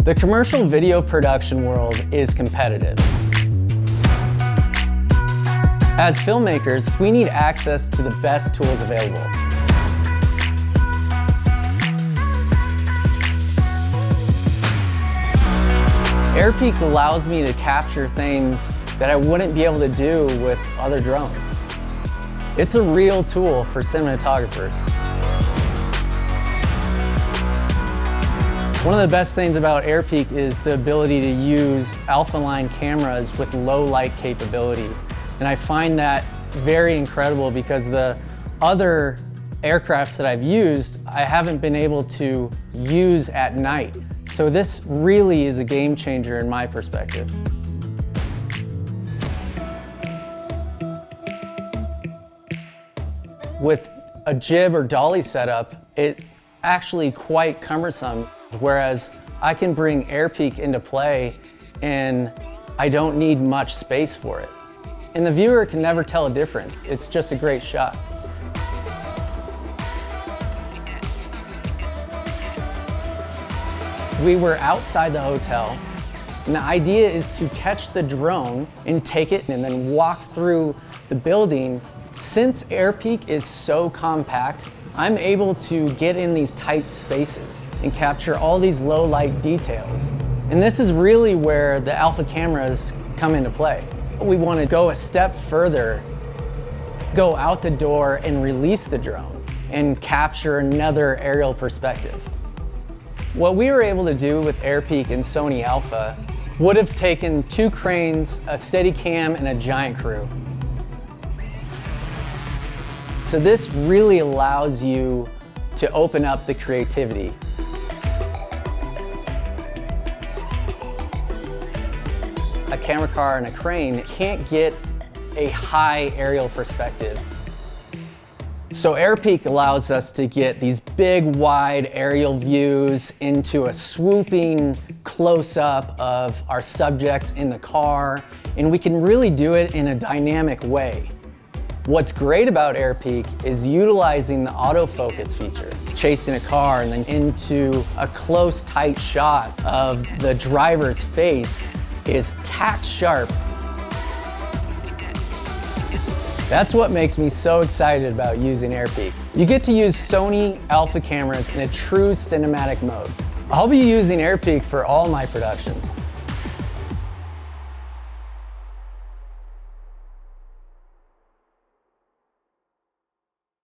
The commercial video production world is competitive. As filmmakers, we need access to the best tools available. Airpeak allows me to capture things that I wouldn't be able to do with other drones. It's a real tool for cinematographers. One of the best things about Airpeak is the ability to use alpha line cameras with low light capability. And I find that very incredible because the other aircrafts that I've used, I haven't been able to use at night. So this really is a game changer in my perspective. With a jib or dolly setup, it's actually quite cumbersome, whereas I can bring Airpeak into play and I don't need much space for it. And the viewer can never tell a difference. It's just a great shot. We were outside the hotel, and the idea is to catch the drone and take it and then walk through the building. Since Airpeak is so compact, I'm able to get in these tight spaces and capture all these low light details. And this is really where the alpha cameras come into play. We want to go a step further, go out the door and release the drone and capture another aerial perspective. What we were able to do with Airpeak and Sony Alpha would have taken 2 cranes, a Steadicam, and a giant crew. So this really allows you to open up the creativity. A camera car and a crane can't get a high aerial perspective. So Airpeak allows us to get these big, wide aerial views into a swooping close-up of our subjects in the car, and we can really do it in a dynamic way. What's great about Airpeak is utilizing the autofocus feature, chasing a car and then into a close, tight shot of the driver's face is tack sharp. That's what makes me so excited about using Airpeak. You get to use Sony Alpha cameras in a true cinematic mode. I'll be using Airpeak for all my productions.